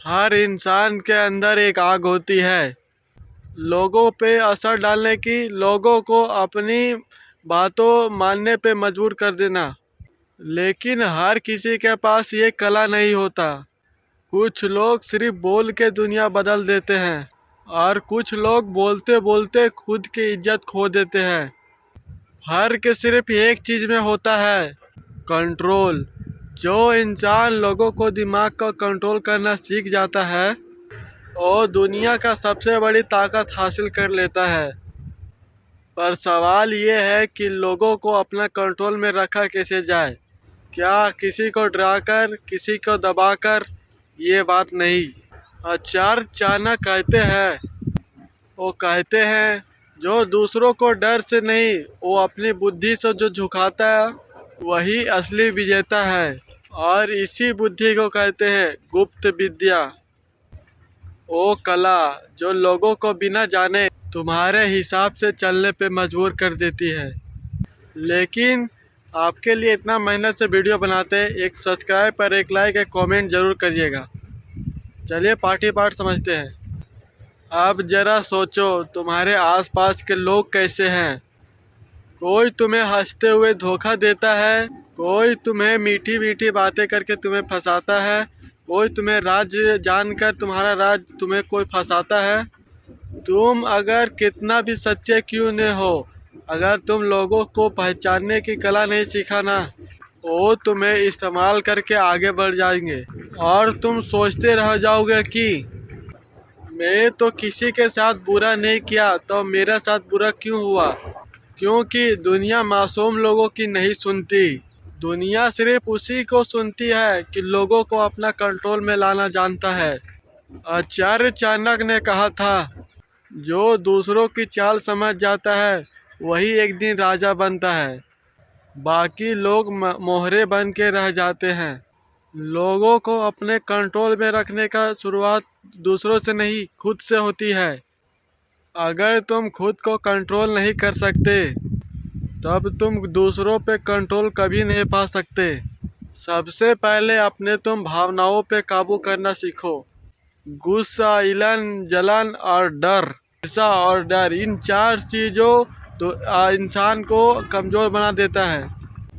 हर इंसान के अंदर एक आग होती है, लोगों पे असर डालने की, लोगों को अपनी बातों मानने पे मजबूर कर देना। लेकिन हर किसी के पास ये कला नहीं होता। कुछ लोग सिर्फ बोल के दुनिया बदल देते हैं और कुछ लोग बोलते बोलते खुद की इज्जत खो देते हैं। फर्क सिर्फ एक चीज में होता है, कंट्रोल। जो इंसान लोगों को दिमाग का कंट्रोल करना सीख जाता है वो दुनिया का सबसे बड़ी ताकत हासिल कर लेता है। पर सवाल ये है कि लोगों को अपना कंट्रोल में रखा कैसे जाए। क्या किसी को डराकर, किसी को दबाकर? ये बात नहीं। आचार्य चाणक्य कहते हैं जो दूसरों को डर से नहीं, वो अपनी बुद्धि से जो झुकाता है वही असली विजेता है। और इसी बुद्धि को कहते हैं गुप्त विद्या। वो कला जो लोगों को बिना जाने तुम्हारे हिसाब से चलने पे मजबूर कर देती है। लेकिन आपके लिए इतना मेहनत से वीडियो बनाते हैं, एक सब्सक्राइब और एक लाइक, एक कमेंट ज़रूर करिएगा। चलिए पार्टी पार्ट समझते हैं। अब ज़रा सोचो तुम्हारे आसपास के लोग कैसे हैं। कोई तुम्हें हंसते हुए धोखा देता है, कोई तुम्हें मीठी मीठी बातें करके तुम्हें फंसाता है, कोई तुम्हें राज जानकर तुम्हारा राज तुम्हें कोई फंसाता है। तुम अगर कितना भी सच्चे क्यों न हो, अगर तुम लोगों को पहचानने की कला नहीं सीखा ना, वो तुम्हें इस्तेमाल करके आगे बढ़ जाएंगे और तुम सोचते रह जाओगे कि मैं तो किसी के साथ बुरा नहीं किया तो मेरे साथ बुरा क्यों हुआ। क्योंकि दुनिया मासूम लोगों की नहीं सुनती। दुनिया सिर्फ उसी को सुनती है कि लोगों को अपना कंट्रोल में लाना जानता है। आचार्य चाणक्य ने कहा था, जो दूसरों की चाल समझ जाता है वही एक दिन राजा बनता है, बाकी लोग मोहरे बन के रह जाते हैं। लोगों को अपने कंट्रोल में रखने का शुरुआत दूसरों से नहीं, खुद से होती है। अगर तुम खुद को कंट्रोल नहीं कर सकते तब तुम दूसरों पे कंट्रोल कभी नहीं पा सकते। सबसे पहले अपने तुम भावनाओं पे काबू करना सीखो। गुस्सा, जलन और डर। गुस्सा और डर, इन चार चीज़ों तो इंसान को कमज़ोर बना देता है।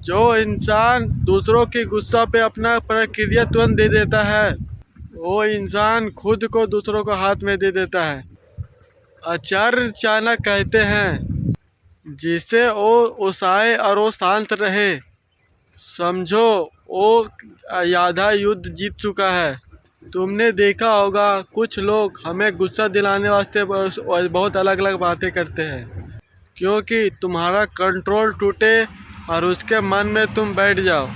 जो इंसान दूसरों की गुस्सा पे अपना प्रतिक्रिया तुरंत दे देता है वो इंसान खुद को दूसरों को हाथ में दे देता है। आचार्य चाणक्य कहते हैं, जिसे वो उसाए और वो शांत रहे, समझो वो आधा युद्ध जीत चुका है। तुमने देखा होगा कुछ लोग हमें गुस्सा दिलाने वास्ते बहुत अलग अलग बातें करते हैं, क्योंकि तुम्हारा कंट्रोल टूटे और उसके मन में तुम बैठ जाओ।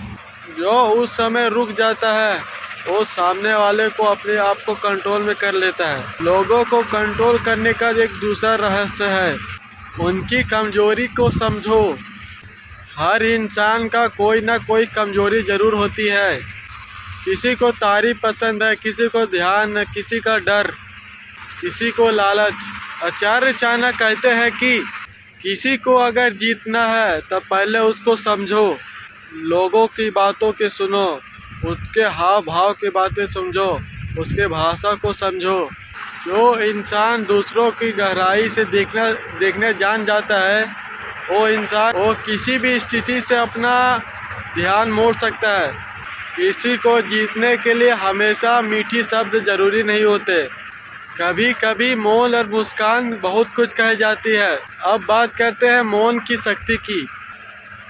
जो उस समय रुक जाता है वो सामने वाले को अपने आप को कंट्रोल में कर लेता है। लोगों को कंट्रोल करने का एक दूसरा रहस्य है, उनकी कमजोरी को समझो। हर इंसान का कोई ना कोई कमजोरी जरूर होती है। किसी को तारीफ पसंद है, किसी को ध्यान, किसी का डर, किसी को लालच। आचार्य चाणक्य कहते हैं कि किसी को अगर जीतना है तब पहले उसको समझो, लोगों की बातों के सुनो, उसके हाव भाव की बातें समझो, उसके भाषा को समझो। जो इंसान दूसरों की गहराई से देखने जान जाता है वो इंसान वो किसी भी स्थिति से अपना ध्यान मोड़ सकता है। किसी को जीतने के लिए हमेशा मीठी शब्द जरूरी नहीं होते, कभी कभी मौन और मुस्कान बहुत कुछ कह जाती है। अब बात करते हैं मौन की शक्ति की।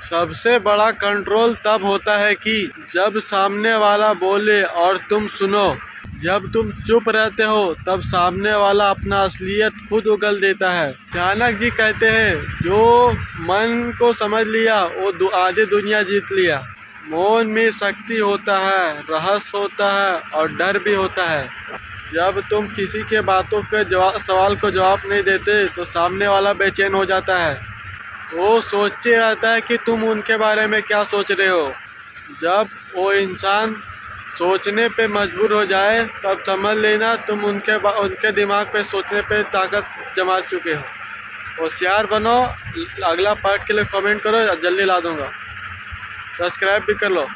सबसे बड़ा कंट्रोल तब होता है कि जब सामने वाला बोले और तुम सुनो। जब तुम चुप रहते हो तब सामने वाला अपना असलियत खुद उगल देता है। चाणक्य जी कहते हैं, जो मन को समझ लिया वो आधी दुनिया जीत लिया। मौन में शक्ति होता है, रहस्य होता है और डर भी होता है। जब तुम किसी के बातों के सवाल को जवाब नहीं देते तो सामने वाला बेचैन हो जाता है, वो सोचते रहता है कि तुम उनके बारे में क्या सोच रहे हो। जब वो इंसान सोचने पे मजबूर हो जाए तब समझ लेना तुम उनके दिमाग पे सोचने पे ताकत जमा चुके हो। होशियार बनो। अगला पार्ट के लिए कमेंट करो, जल्दी ला दूँगा। सब्सक्राइब भी कर लो।